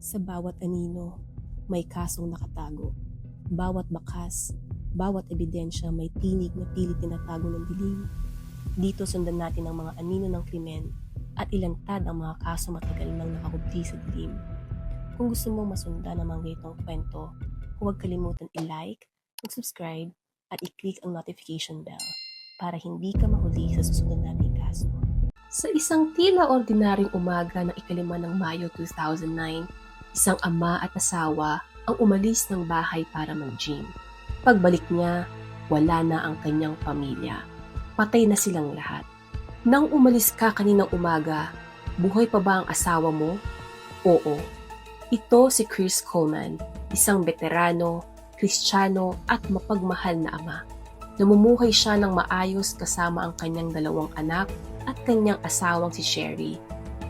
Sa bawat anino, may kasong nakatago. Bawat bakas, bawat ebidensya may tinig na pilit tinatago ng dilim. Dito sundan natin ang mga anino ng krimen at ilantad ang mga kaso matagal nang nakahubli sa dilim. Kung gusto mong masundan ang mga ganitong kwento, huwag kalimutan i-like, mag-subscribe at i-click ang notification bell para hindi ka mahuli sa susunod nating kaso. Sa isang tila ordinaryong umaga ng 5 ng Mayo 2009, isang ama at asawa ang umalis ng bahay para mag-gym. Pagbalik niya, wala na ang kanyang pamilya. Patay na silang lahat. Nang umalis ka kaninang umaga, buhay pa ba ang asawa mo? Oo. Ito si Chris Coleman, isang veterano, Kristiyano at mapagmahal na ama. Namumuhay siya ng maayos kasama ang kanyang 2 anak at kanyang asawang si Sherry.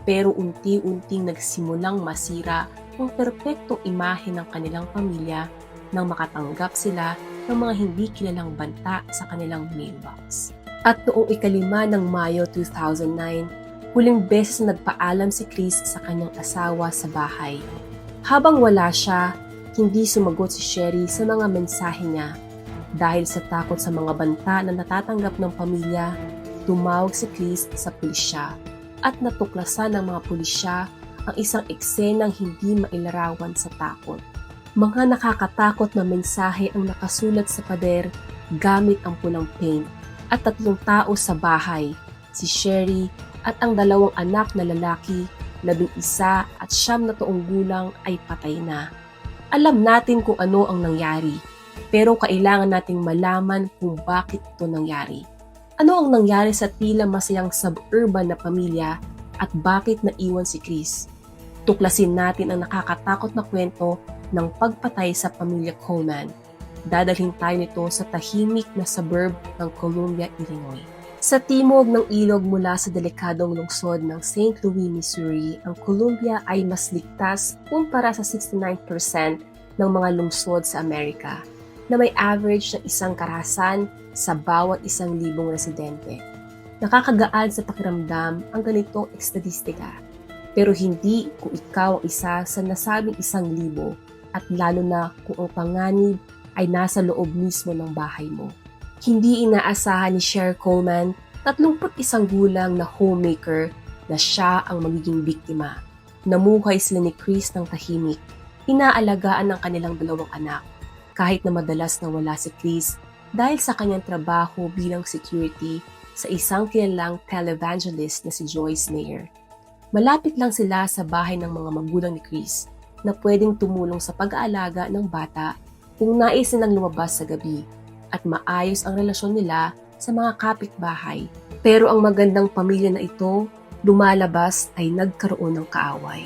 Pero unti-unting nagsimulang masira ang perpektong imahe ng kanilang pamilya nang makatanggap sila ng mga hindi kilalang banta sa kanilang mailbox. At noong 5 ng Mayo 2009, huling beses na nagpaalam si Chris sa kanyang asawa sa bahay. Habang wala siya, hindi sumagot si Sherry sa mga mensahe niya. Dahil sa takot sa mga banta na natatanggap ng pamilya, tumawag si Chris sa pulisya at natuklasan ng mga pulisya ang isang eksenang hindi mailarawan sa takot. Mga nakakatakot na mensahe ang nakasulat sa pader gamit ang pulang paint at 3 tao sa bahay, si Sherry at ang 2 anak na lalaki, 11 at 9 na taong gulang ay patay na. Alam natin kung ano ang nangyari, pero kailangan nating malaman kung bakit ito nangyari. Ano ang nangyari sa tila masayang suburban na pamilya at bakit naiwan si Chris? Tuklasin natin ang nakakatakot na kwento ng pagpatay sa pamilya Coleman. Dadalhin tayo nito sa tahimik na suburb ng Columbia, Illinois. Sa timog ng ilog mula sa delikadong lungsod ng St. Louis, Missouri, ang Columbia ay mas ligtas kumpara sa 69% ng mga lungsod sa Amerika, na may average na 1 karahasan sa bawat 1,000 residente. Nakakagaan sa pakiramdam ang ganitong estadistika. Pero hindi kung ikaw ang isa sa nasabing 1,000 at lalo na kung ang panganib ay nasa loob mismo ng bahay mo. Hindi inaasahan ni Sherry Coleman, 31 gulang na homemaker, na siya ang magiging biktima. Namuhay sila ni Chris ng tahimik. Inaalagaan ng kanilang 2 anak, kahit na madalas na wala si Chris dahil sa kanyang trabaho bilang security sa isang kilalang televangelist na si Joyce Meyer. Malapit lang sila sa bahay ng mga magulang ni Chris na pwedeng tumulong sa pag-aalaga ng bata kung nais nilang lumabas sa gabi at maayos ang relasyon nila sa mga kapitbahay. Pero ang magandang pamilya na ito, lumalabas ay nagkaroon ng kaaway.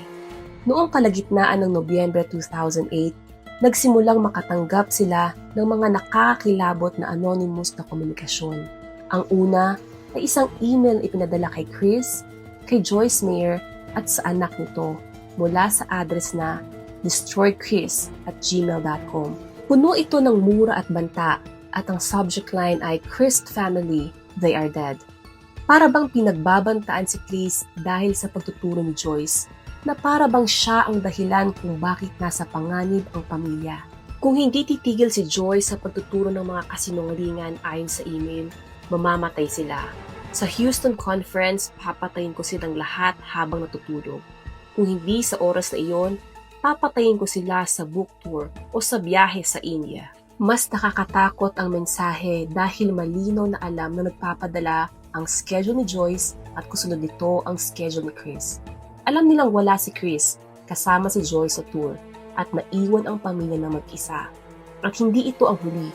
Noong kalagitnaan ng Nobyembre 2008, nagsimulang makatanggap sila ng mga nakakakilabot na anonymous na komunikasyon. Ang una ay isang email na ipinadala kay Chris, kay Joyce Meyer at sa anak nito mula sa address na destroychris@gmail.com. Puno ito ng mura at banta at ang subject line ay "Cursed family, they are dead." Para bang pinagbabantaan si Chris dahil sa pagtuturo ni Joyce na para bang siya ang dahilan kung bakit nasa panganib ang pamilya. Kung hindi titigil si Joyce sa pagtuturo ng mga kasinungalingan ayon sa email, mamamatay sila. Sa Houston Conference, papatayin ko silang lahat habang natutulog. Kung hindi sa oras na iyon, papatayin ko sila sa book tour o sa biyahe sa India. Mas nakakatakot ang mensahe dahil malinaw na alam na nagpapadala ang schedule ni Joyce at kasunod nito ang schedule ni Chris. Alam nilang wala si Chris kasama si Joyce sa tour at naiwan ang pamilya na mag-isa. At hindi ito ang huli.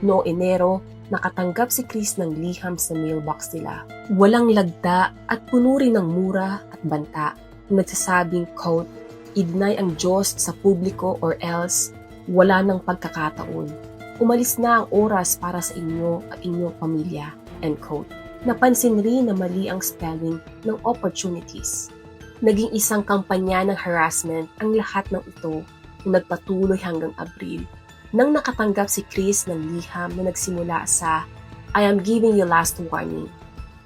Noong Enero, nakatanggap si Chris ng liham sa mailbox nila. Walang lagda at puno rin ng mura at banta. Nagsasabing, quote, "I-deny ang Diyos sa publiko or else wala ng pagkakataon. Umalis na ang oras para sa inyo at inyong pamilya." End quote. Napansin rin na mali ang spelling ng opportunities. Naging isang kampanya ng harassment ang lahat ng ito na nagpatuloy hanggang Abril. Nang nakatanggap si Chris ng liham na nagsimula sa "I am giving you last warning."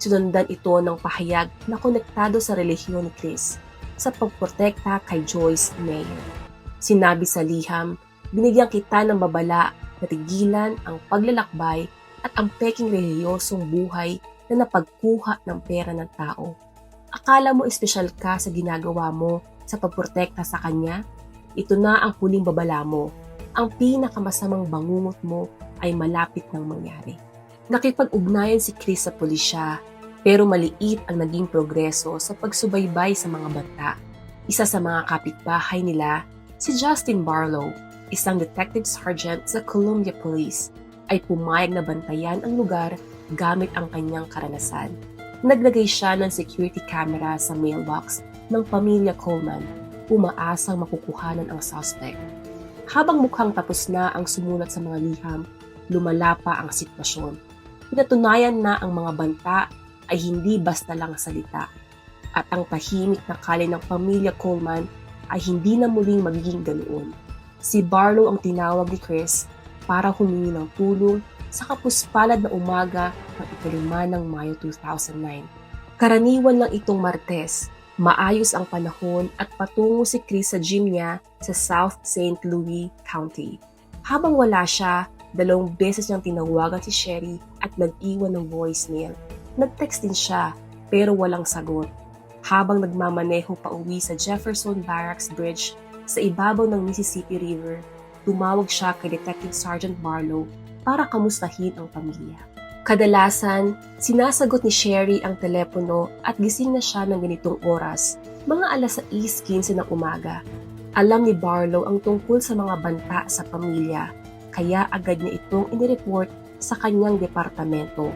Sinundan ito ng pahayag na konektado sa relihiyon ni Chris. sa pagprotekta kay Joyce Meyer. Sinabi sa liham, binigyan kita ng babala na tigilan ang paglalakbay at ang peking relihiyosong buhay na napagkuha ng pera ng tao. Akala mo espesyal ka sa ginagawa mo sa pagprotekta sa kanya? Ito na ang huling babala mo. Ang pinakamasamang bangungot mo ay malapit nang mangyari. Nakipag-ugnayan si Chris sa pulisya, pero maliit ang naging progreso sa pagsubaybay sa mga banta. Isa sa mga kapitbahay nila, si Justin Barlow, isang detective sergeant sa Columbia Police, ay pumayag na bantayan ang lugar gamit ang kanyang karanasan. Naglagay siya ng security camera sa mailbox ng pamilya Coleman, umaasang makukuhanan ang suspect. Habang mukhang tapos na ang sumulat sa mga liham, lumala pa ang sitwasyon. Pinatunayan na ang mga banta ay hindi basta lang salita, at ang tahimik na kalay ng pamilya Coleman ay hindi na muling magiging ganoon. Si Barlow ang tinawag ni Chris para humingi ng tulong sa kapuspalad na umaga ng ika-5 ng Mayo 2009. Karaniwan lang itong Martes, maayos ang panahon at patungo si Chris sa gym niya sa South St. Louis County. Habang wala siya, 2 beses niyang tinawagan si Sherry at nag-iwan ng voicemail. Nag-text din siya pero walang sagot. Habang nagmamaneho pa uwi sa Jefferson Barracks Bridge sa ibabaw ng Mississippi River, tumawag siya kay Detective Sergeant Barlow para kamustahin ang pamilya. Kadalasan, sinasagot ni Sherry ang telepono at gising na siya ng ganitong oras, mga alas 6:15 ng umaga. Alam ni Barlow ang tungkol sa mga banta sa pamilya, kaya agad niya itong inireport sa kanyang departamento.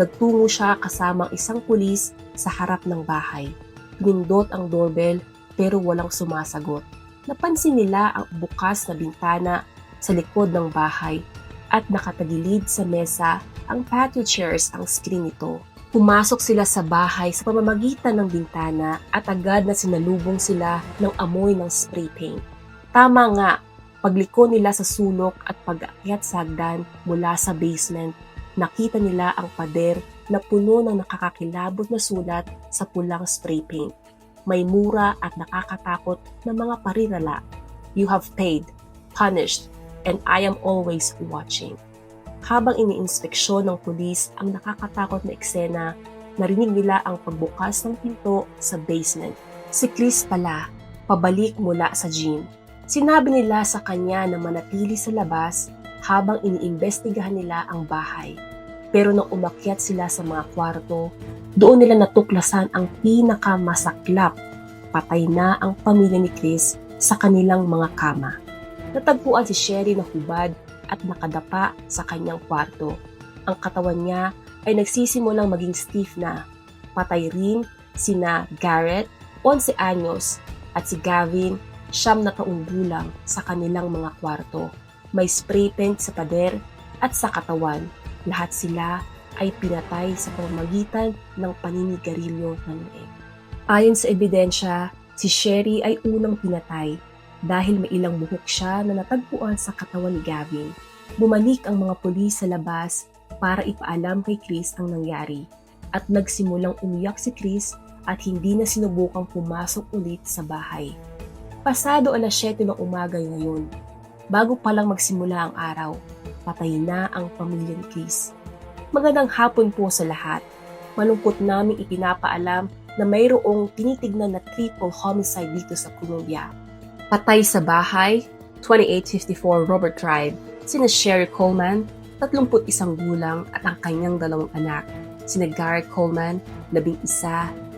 Nagtungo siya kasama ang isang pulis sa harap ng bahay. Pinindot ang doorbell pero walang sumasagot. Napansin nila ang bukas na bintana sa likod ng bahay at nakatagilid sa mesa ang patio chairs ang screen nito. Pumasok sila sa bahay sa pamamagitan ng bintana at agad na sinalubong sila ng amoy ng spray paint. Tama nga, pagliko nila sa sulok at pag-akyat sa hagdan mula sa basement, nakita nila ang pader na puno ng nakakakilabot na sulat sa pulang spray paint. May mura at nakakatakot na mga parirala. You have paid, punished, and I am always watching. Habang iniinspeksyon ng pulis ang nakakatakot na eksena, narinig nila ang pagbukas ng pinto sa basement. Si Chris pala, pabalik mula sa gym. Sinabi nila sa kanya na manatili sa labas habang iniimbestigahan nila ang bahay. Pero nang umakyat sila sa mga kwarto, doon nila natuklasan ang pinakamasaklap. Patay na ang pamilya ni Chris sa kanilang mga kama. Natagpuan si Sherry na hubad at nakadapa sa kanyang kwarto. Ang katawan niya ay nagsisimulang maging stiff na. Patay rin sina Garrett, 11 anyos, at si Gavin, 9 na taong gulang sa kanilang mga kwarto. May spray paint sa pader at sa katawan. Lahat sila ay pinatay sa pamamagitan ng paninigarilyo ng leeg. Ayon sa ebidensya, si Sherry ay unang pinatay dahil may ilang buhok siya na natagpuan sa katawan ni Gavin. Bumalik ang mga pulis sa labas para ipaalam kay Chris ang nangyari at nagsimulang umiyak si Chris at hindi na sinubukang pumasok ulit sa bahay. Pasado alas 7 ng umaga ngayon. Bago pa lang magsimula ang araw, patay na ang pamilya ni Chris. Magandang hapon po sa lahat. Malungkot naming ipinapaalam na mayroong tinitignan na triple homicide dito sa Columbia. Patay sa bahay, 2854 Robert Drive, sina Sherry Coleman, 31 gulang at ang kanyang 2 anak, sina Garrett Coleman, 11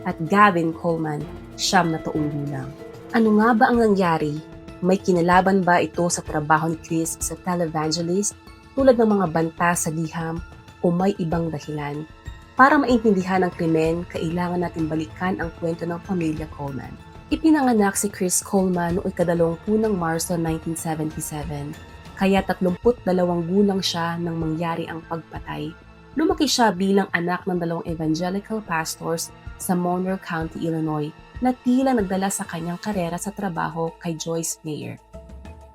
at Gavin Coleman, 9 na taong gulang. Ano nga ba ang nangyari? May kinalaban ba ito sa trabaho ni Chris sa televangelist tulad ng mga banta sa liham o may ibang dahilan? Para maintindihan ang krimen, kailangan natin balikan ang kwento ng pamilya Coleman. Ipinanganak si Chris Coleman noong ika-20 ng Marso 1977, kaya 32 gulang siya nang mangyari ang pagpatay. Lumaki siya bilang anak ng 2 evangelical pastors sa Monroe County, Illinois, na tila nagdala sa kanyang karera sa trabaho kay Joyce Meyer.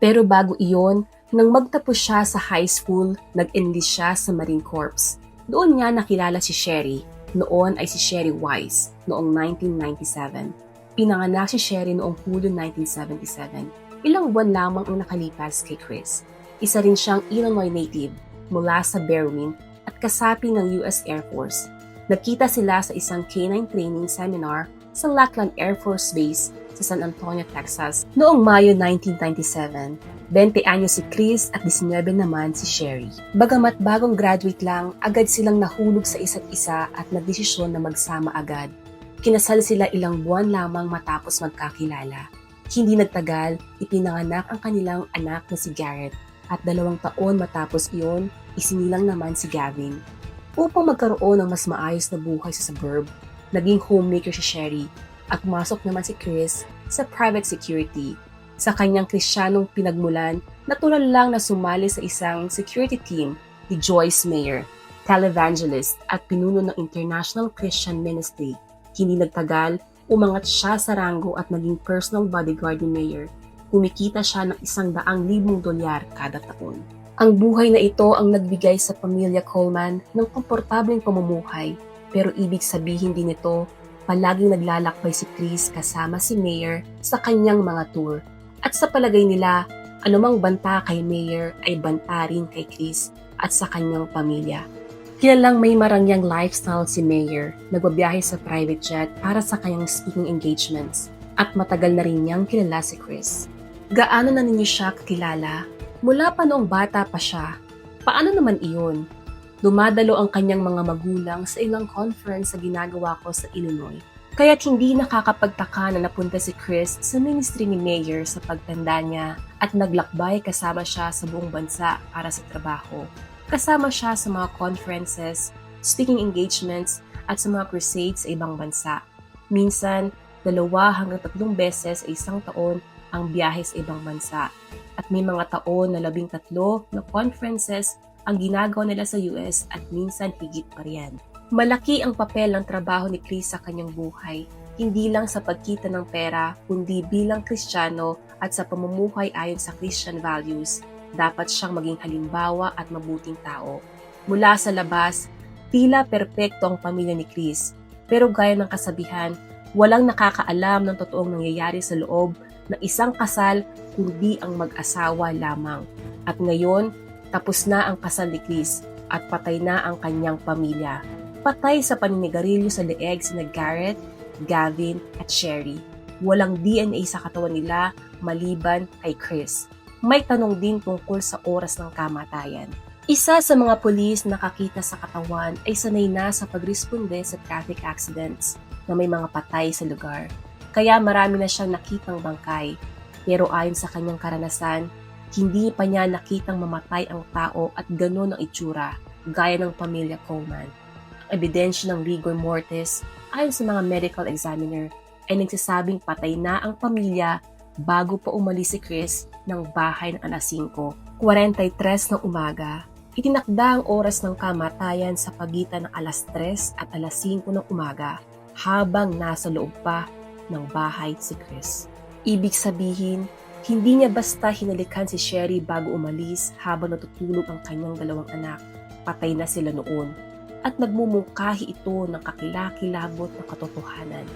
Pero bago iyon, nang magtapos siya sa high school, nag-enlist siya sa Marine Corps. Doon niya nakilala si Sherry, noon ay si Sherry Wise, noong 1997. Pinanganak si Sherry noong Hulyo 1977. Ilang buwan lamang ang nakalipas kay Chris. Isa rin siyang Illinois native mula sa Berwyn at kasapi ng US Air Force. Nagkita sila sa isang canine training seminar sa Lackland Air Force Base sa San Antonio, Texas noong Mayo 1997. 20 anyos si Chris at 19 naman si Sherry. Bagamat bagong graduate lang, agad silang nahulog sa isa't isa at nagdesisyon na magsama agad. Kinasal sila ilang buwan lamang matapos magkakilala. Hindi nagtagal, ipinanganak ang kanilang anak na si Garrett at 2 taon matapos iyon, isinilang naman si Gavin. Upang magkaroon ng mas maayos na buhay sa suburb, naging homemaker si Sherry at pumasok naman si Chris sa private security. Sa kanyang Kristiyanong pinagmulan, natural lang na sumali sa isang security team ni Joyce Meyer, televangelist at pinuno ng International Christian Ministry. Hindi nagtagal, umangat siya sa ranggo at naging personal bodyguard ni Meyer. Kumikita siya ng $100,000 kada taon. Ang buhay na ito ang nagbigay sa pamilya Coleman ng komportableng pamumuhay, pero ibig sabihin din ito, palaging naglalakbay si Chris kasama si Meyer sa kanyang mga tour. At sa palagay nila, anumang banta kay Meyer ay banta rin kay Chris at sa kanyang pamilya. Kilalang may marangyang lifestyle si Meyer, nagbabiyahe sa private jet para sa kanyang speaking engagements at matagal na rin niyang kilala si Chris. Gaano na ninyo siya kakilala? Mula pa noong bata pa siya. Paano naman iyon? Dumadalo ang kanyang mga magulang sa ilang conference sa ginagawa ko sa Illinois. Kaya't hindi nakakapagtaka na napunta si Chris sa ministry ni Meyer sa pagtanda niya at naglakbay kasama siya sa buong bansa para sa trabaho. Kasama siya sa mga conferences, speaking engagements at sa mga crusades sa ibang bansa. Minsan, 2 hanggang 3 beses sa isang taon ang biyahe sa ibang bansa. At may mga taon na 13 na conferences ang ginagawa nila sa US at minsan higit pa riyan. Malaki ang papel ng trabaho ni Chris sa kanyang buhay, hindi lang sa pagkita ng pera, kundi bilang Kristiyano at sa pamumuhay ayon sa Christian values. Dapat siyang maging halimbawa at mabuting tao. Mula sa labas, tila perpekto ang pamilya ni Chris. Pero gaya ng kasabihan, walang nakakaalam ng totoong nangyayari sa loob ng isang kasal kundi ang mag-asawa lamang. At ngayon, tapos na ang kasal ni Chris at patay na ang kanyang pamilya. Patay sa paninigarilyo sa leeg sina Garrett, Gavin at Sherry. Walang DNA sa katawan nila maliban kay Chris. May tanong din tungkol sa oras ng kamatayan. Isa sa mga pulis na nakakita sa katawan ay sanay na sa pagresponde sa traffic accidents na may mga patay sa lugar. Kaya marami na siyang nakitang bangkay. Pero ayon sa kanyang karanasan, hindi pa niya nakitang mamatay ang tao at gano'n ang itsura, gaya ng pamilya Coleman. Ang ebidensya ng rigor mortis ayon sa mga medical examiner ay nagsasabing patay na ang pamilya bago pa umalis si Chris ng bahay ng alas 5:43 ng umaga. Itinakda ang oras ng kamatayan sa pagitan ng alas 3 at alas 5 ng umaga habang nasa loob pa ng bahay si Chris. Ibig sabihin, hindi niya basta hinalikan si Sherry bago umalis habang natutulog ang kanyang 2 anak. Patay na sila noon at nagmumungkahi ito ng kakilakilabot na katotohanan.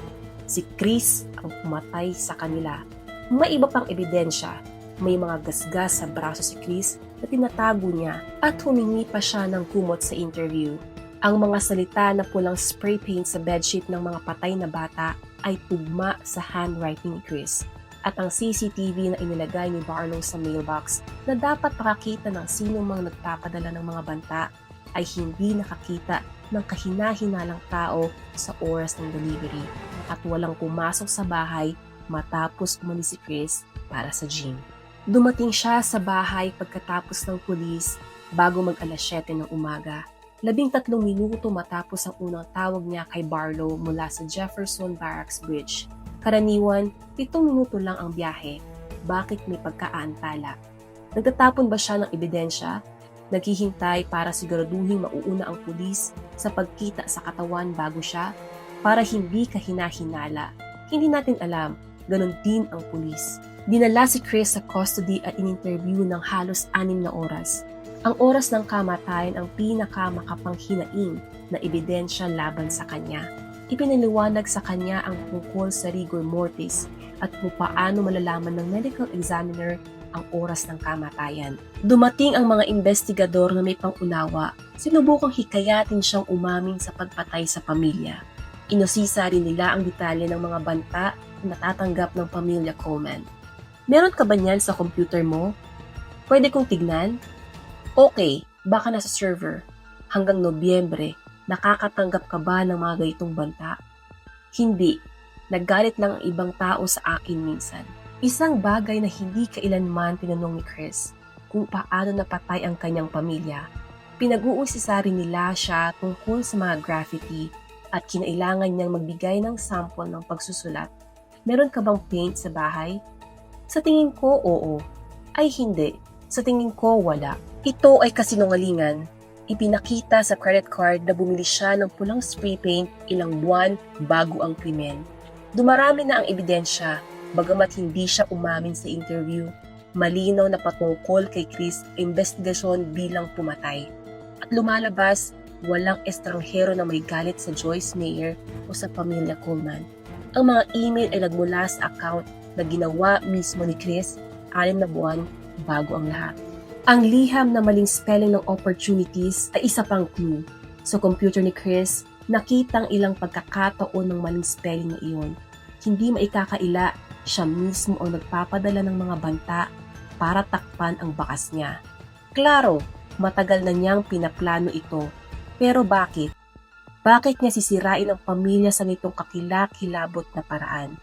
Si Chris ang pumatay sa kanila. May iba pang ebidensya. May mga gasgas sa braso si Chris na tinatago niya at humingi pa siya ng kumot sa interview. Ang mga salita na pulang spray paint sa bedsheet ng mga patay na bata ay tugma sa handwriting ni Chris. At ang CCTV na inilagay ni Barlow sa mailbox na dapat makakita ng sino mang nagpapadala ng mga banta ay hindi nakakita ng kahina-hinalang tao sa oras ng delivery at walang pumasok sa bahay matapos umalis si Chris para sa gym. Dumating siya sa bahay pagkatapos ng pulis bago mag-alas 7 ng umaga. 13 minuto matapos ang unang tawag niya kay Barlow mula sa Jefferson Barracks Bridge. Karaniwan, 7 minuto lang ang biyahe. Bakit may pagkaantala? Nagtatapon ba siya ng ebidensya? Naghihintay para siguraduhin mauuna ang pulis sa pagkita sa katawan bago siya? Para hindi kahina-hinala? Hindi natin alam. Ganon din ang pulis. Dinala si Chris sa custody at in-interview ng halos 6 na oras. Ang oras ng kamatayan ang pinakamakapanghinaiin na ebidensya laban sa kanya. Ipinaliwanag sa kanya ang tungkol sa rigor mortis at kung paano malalaman ng medical examiner ang oras ng kamatayan. Dumating ang mga investigador na may pangunawa, sinubukang hikayatin siyang umamin sa pagpatay sa pamilya. Inusisa rin nila ang detalye ng mga banta na natatanggap ng pamilya Coleman. Meron ka ba niyan sa computer mo? Pwede kong tignan? Okay, baka nasa server. Hanggang Nobyembre, nakakatanggap ka ba ng mga ganitong banta? Hindi. Naggalit lang ang ibang tao sa akin minsan. Isang bagay na hindi kailanman tinanong ni Chris kung paano napatay ang kanyang pamilya. Pinag-uusisa rin nila siya tungkol sa mga graffiti at kinailangan niyang magbigay ng sample ng pagsusulat. Meron ka bang paint sa bahay? Sa tingin ko, oo. Ay hindi. Sa tingin ko, wala. Ito ay kasinungalingan. Ipinakita sa credit card na bumili siya ng pulang spray paint ilang buwan bago ang krimen. Dumarami na ang ebidensya, bagamat hindi siya umamin sa interview. Malinaw na patungkol kay Chris ang investigasyon bilang pumatay. At lumalabas, walang estranghero na may galit sa Joyce Meyer o sa pamilya Coleman. Ang mga email ay nagmula sa account na ginawa mismo ni Chris 6 na buwan bago ang lahat. Ang liham na maling spelling ng opportunities ay isa pang clue. Sa computer ni Chris, nakitang ilang pagkakataon ng maling spelling na iyon. Hindi maikakaila, siya mismo ang nagpapadala ng mga banta para takpan ang bakas niya. Klaro, matagal na niyang pinaplano ito. Pero bakit? Bakit niya sisirain ang pamilya sa nitong kakilakilabot na paraan?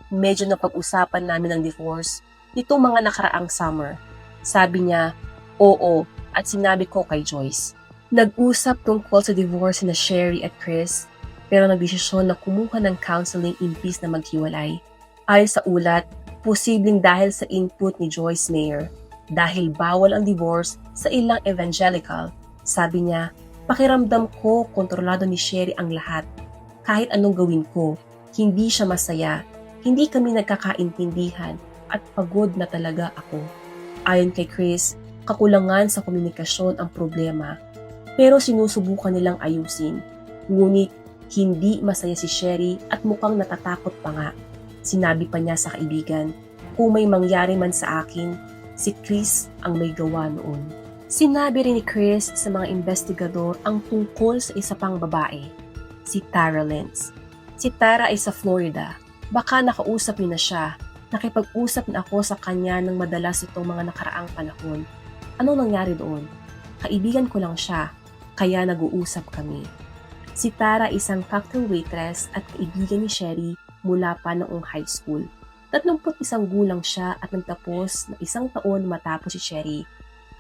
Medyo napag-usapan namin ang divorce nitong mga nakaraang summer. Sabi niya, oo, at sinabi ko kay Joyce. Nag-usap tungkol sa divorce na Sherry at Chris, pero nagdesisyon na kumuha ng counseling imbis na maghiwalay. Ayon sa ulat, posibleng dahil sa input ni Joyce Meyer. Dahil bawal ang divorce sa ilang evangelical, sabi niya, pakiramdam ko kontrolado ni Sherry ang lahat. Kahit anong gawin ko, hindi siya masaya, hindi kami nagkakaintindihan at pagod na talaga ako. Ayon kay Chris, kakulangan sa komunikasyon ang problema, pero sinusubukan nilang ayusin. Ngunit hindi masaya si Sherry at mukhang natatakot pa nga. Sinabi pa niya sa kaibigan, kung may mangyari man sa akin, si Chris ang may gawa noon. Sinabi rin ni Chris sa mga investigador ang tungkol sa isa pang babae, si Tara Lentz. Si Tara ay sa Florida. Baka nakausap niyo na siya. Nakipag-usap na ako sa kanya ng madalas itong mga nakaraang panahon. Ano nangyari doon? Kaibigan ko lang siya, kaya nag-uusap kami. Si Tara isang cocktail waitress at kaibigan ni Sherry mula pa noong high school. 31 gulang siya at nagtapos na 1 taon matapos si Sherry.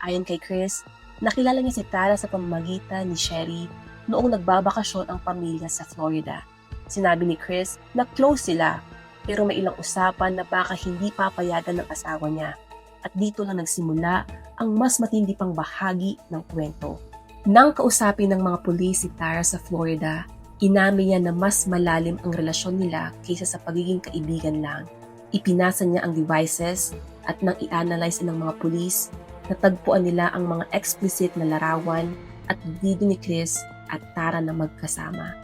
Ayon kay Chris, nakilala niya si Tara sa pamamagitan ni Sherry noong nagbabakasyon ang pamilya sa Florida. Sinabi ni Chris na close sila, pero may ilang usapan na baka hindi papayagan ng asawa niya. At dito lang nagsimula ang mas matindi pang bahagi ng kwento. Nang kausapin ng mga pulis si Tara sa Florida, inamin niya na mas malalim ang relasyon nila kaysa sa pagiging kaibigan lang. Ipinasa niya ang devices at nang i-analyze ng mga pulis, natagpuan nila ang mga explicit na larawan at video ni Chris at Tara na magkasama.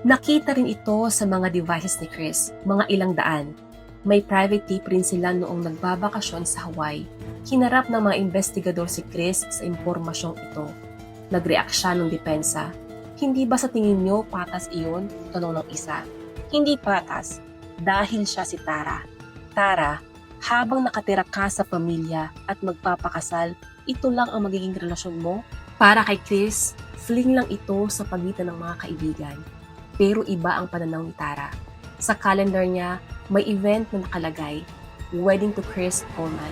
Nakita rin ito sa mga devices ni Chris, mga ilang daan. May private tape rin sila noong nagbabakasyon sa Hawaii. Hinarap ng mga investigador si Chris sa impormasyong ito. Nag-react siya ng depensa. Hindi ba sa tingin niyo patas iyon? Tanong ng isa. Hindi patas, dahil siya si Tara. Tara, habang nakatira ka sa pamilya at magpapakasal, ito lang ang magiging relasyon mo? Para kay Chris, fling lang ito sa pagitan ng mga kaibigan. Pero iba ang pananaw ni Tara. Sa calendar niya, may event na nakalagay, Wedding to Chris Coleman.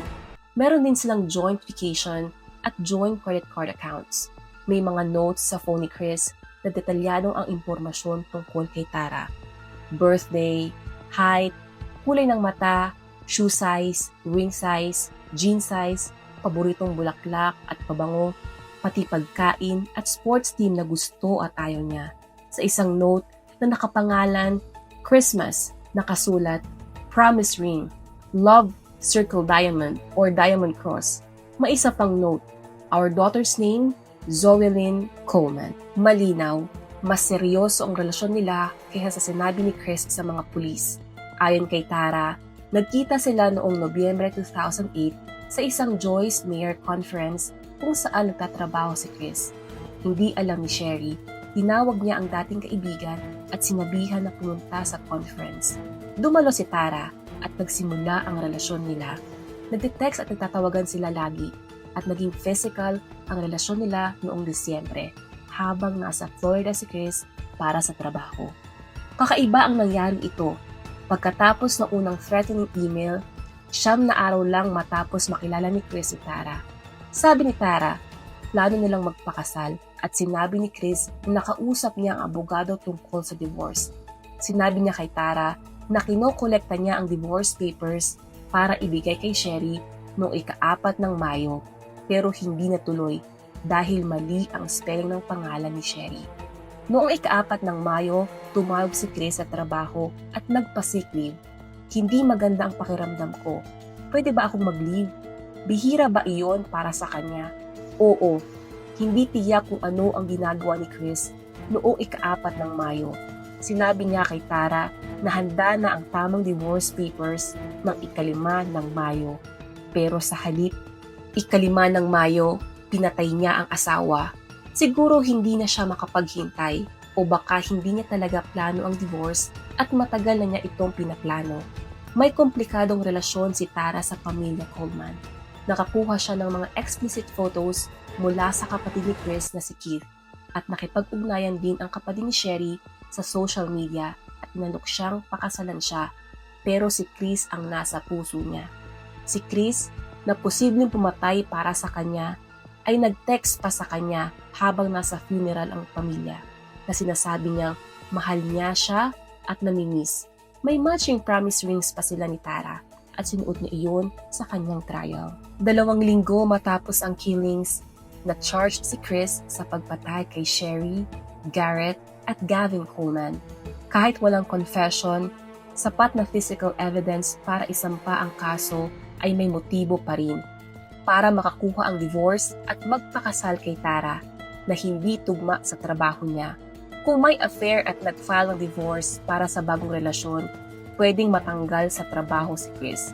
Meron din silang joint vacation at joint credit card accounts. May mga notes sa phone ni Chris na detalyadong ang impormasyon tungkol kay Tara. Birthday, height, kulay ng mata, shoe size, ring size, jean size, paboritong bulaklak at pabango, pati pagkain at sports team na gusto at ayaw niya. Sa isang note na nakapangalan Christmas, nakasulat Promise Ring, Love Circle Diamond or Diamond Cross. May isa pang note, Our daughter's name, Zoe Lynn Coleman. Malinaw, Mas seryoso ang relasyon nila kaysa sa sinabi ni Chris sa mga pulis. Ayon kay Tara, nagkita sila noong Nobyembre 2008 sa isang Joyce Meyer Conference kung saan nagtatrabaho si Chris. Hindi alam ni Sherry, tinawag niya ang dating kaibigan at sinabihan na pumunta sa conference. Dumalo si Tara at nagsimula ang relasyon nila. Nagte-text at nagtatawagan sila lagi at naging physical ang relasyon nila noong Disyembre habang nasa Florida si Chris para sa trabaho. Kakaiba ang nangyari ito. Pagkatapos ng unang threatening email, 9 na araw lang matapos makilala ni Chris si Tara. Sabi ni Tara, plano nilang magpakasal at sinabi ni Chris na nakausap niya ang abogado tungkol sa divorce. Sinabi niya kay Tara na kinokolekta niya ang divorce papers para ibigay kay Sherry noong ika-4 ng Mayo pero hindi natuloy dahil mali ang spelling ng pangalan ni Sherry. Noong ika-4 ng Mayo, tumawag si Chris sa trabaho at nagpa-sick leave. Hindi maganda ang pakiramdam ko. Pwede ba akong mag-leave? Bihira ba iyon para sa kanya? Oo. Hindi tiyak kung ano ang ginagawa ni Chris noong ika-4 ng Mayo. Sinabi niya kay Tara na handa na ang tamang divorce papers ng ika-5 ng Mayo. Pero sa halip, ika-5 ng Mayo, pinatay niya ang asawa. Siguro hindi na siya makapaghintay o baka hindi niya talaga plano ang divorce at matagal na niya itong pinaplano. May komplikadong relasyon si Tara sa pamilya Coleman. Nakakuha siya ng mga explicit photos mula sa kapatid ni Chris na si Keith at nakipag-ugnayan din ang kapatid ni Sherry sa social media at inalok siyang pakasalan siya pero si Chris ang nasa puso niya. Si Chris, na posibleng pumatay para sa kanya, ay nag-text pa sa kanya habang nasa funeral ang pamilya na sinasabi niyang mahal niya siya at namimiss. May matching promise rings pa sila ni Tara at sinuot niya iyon sa kanyang trial. 2 linggo matapos ang killings, na-charged si Chris sa pagpatay kay Sherry, Garrett at Gavin Coleman. Kahit walang confession, sapat na physical evidence para isampa ang kaso ay may motibo pa rin para makakuha ang divorce at magpakasal kay Tara na hindi tugma sa trabaho niya. Kung may affair at nag-file ng divorce para sa bagong relasyon, pwedeng matanggal sa trabaho si Chris.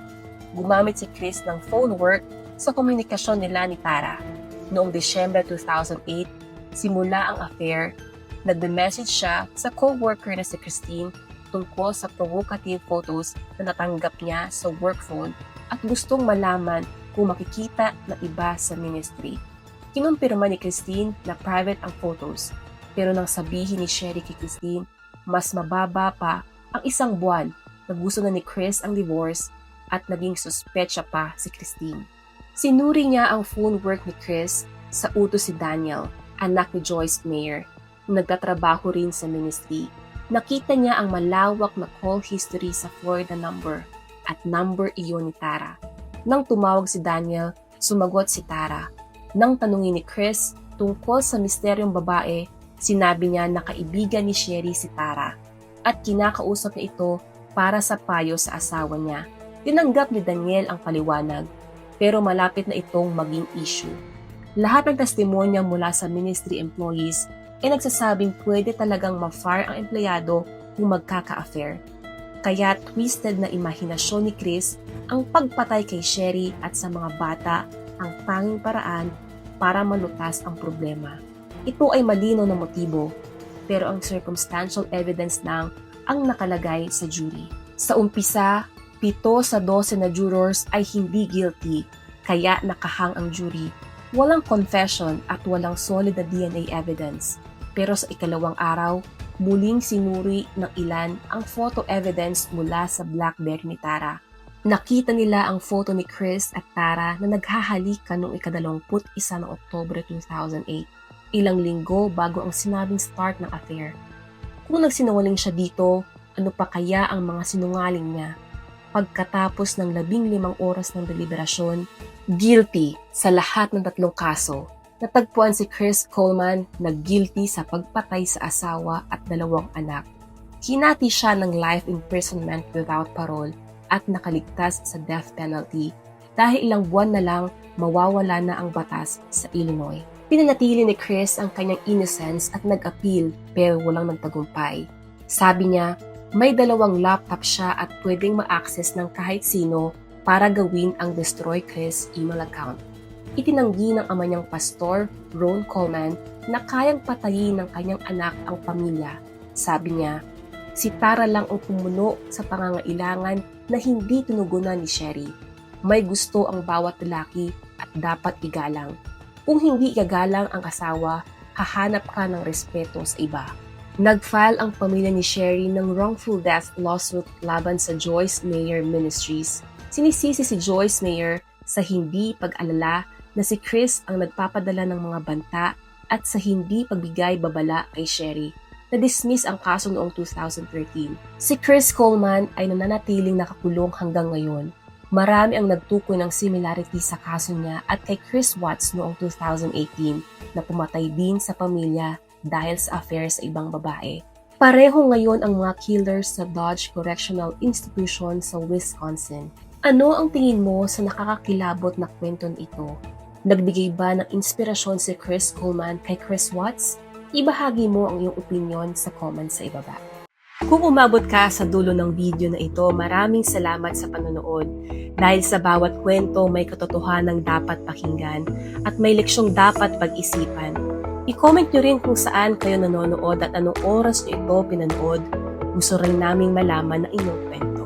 Gumamit si Chris ng phone work sa komunikasyon nila ni Tara. Noong December 2008, simula ang affair. Nagme-message siya sa co-worker na si Christine tungkol sa provocative photos na natanggap niya sa work phone at gustong malaman kung makikita na iba sa ministry. Kinumpirma ni Christine na private ang photos, pero nang sabihin ni Sherry kay Christine, mas mababa pa ang 1 buwan na gusto na ni Chris ang divorce at naging suspetsya pa si Christine. Sinuri niya ang phone work ni Chris sa utos si Daniel, anak ni Joyce Meyer, na nagtatrabaho rin sa ministry. Nakita niya ang malawak na call history sa Florida number at number iyon ni Tara. Nang tumawag si Daniel, sumagot si Tara. Nang tanungin ni Chris tungkol sa misteryong babae, sinabi niya na kaibigan ni Sherry si Tara at kinakausap niya ito para sa payo sa asawa niya. Tinanggap ni Daniel ang paliwanag, pero malapit na itong maging issue. Lahat ng testimonya mula sa ministry employees ay nagsasabing pwede talagang ma-fire ang empleyado kung magkaka-affair. Kaya twisted na imahinasyon ni Chris ang pagpatay kay Sherry at sa mga bata ang tanging paraan para malutas ang problema. Ito ay malinaw na motibo, pero ang circumstantial evidence lang ang nakalagay sa jury. Sa umpisa, 7 sa 12 na jurors ay hindi guilty, kaya nakahang ang jury. Walang confession at walang solid na DNA evidence. Pero sa ikalawang araw, muling sinuri ng ilan ang photo evidence mula sa BlackBerry ni Tara. Nakita nila ang photo ni Chris at Tara na naghahalikan noong ika-21 ng Oktubre 2008, ilang linggo bago ang sinabing start ng affair. Kung nagsinungaling siya dito, ano pa kaya ang mga sinungaling niya? Pagkatapos ng 15 oras ng deliberasyon, guilty sa lahat ng 3 kaso. Natagpuan si Chris Coleman na guilty sa pagpatay sa asawa at 2 anak. Hinati siya ng life imprisonment without parole at nakaligtas sa death penalty dahil ilang buwan na lang mawawala na ang batas sa Illinois. Pinanatili ni Chris ang kanyang innocence at nag-appeal pero walang nagtagumpay. Sabi niya, may 2 laptop siya at pwedeng ma-access ng kahit sino para gawin ang Destroy Chris email account. Itinanggi ng ama niyang pastor, Ron Coleman, na kayang patayin ng kanyang anak ang pamilya. Sabi niya, si Tara lang ang pumuno sa pangangailangan na hindi tinugunan ni Sherry. May gusto ang bawat lalaki at dapat igalang. Kung hindi igagalang ang asawa, hahanap ka ng respeto sa iba. Nag-file ang pamilya ni Sherry ng wrongful death lawsuit laban sa Joyce Meyer Ministries. Sinisisi si Joyce Meyer sa hindi pag-alala na si Chris ang nagpapadala ng mga banta at sa hindi pagbigay babala kay Sherry. Na-dismiss ang kaso noong 2013. Si Chris Coleman ay nananatiling nakakulong hanggang ngayon. Marami ang nagtukoy ng similarity sa kaso niya at kay Chris Watts noong 2018 na pumatay din sa pamilya dahil sa affair sa ibang babae. Pareho ngayon ang mga killers sa Dodge Correctional Institution sa Wisconsin. Ano ang tingin mo sa nakakakilabot na kwentong ito? Nagbigay ba ng inspirasyon si Chris Coleman kay Chris Watts? Ibahagi mo ang iyong opinion sa comments sa ibaba. Kung umabot ka sa dulo ng video na ito, maraming salamat sa panonood. Dahil sa bawat kwento may katotohanang dapat pakinggan at may leksyong dapat pag-isipan. I-comment nyo rin kung saan kayo nanonood at anong oras nyo ito pinanood. Gusto rin naming malaman ang inyong kwento.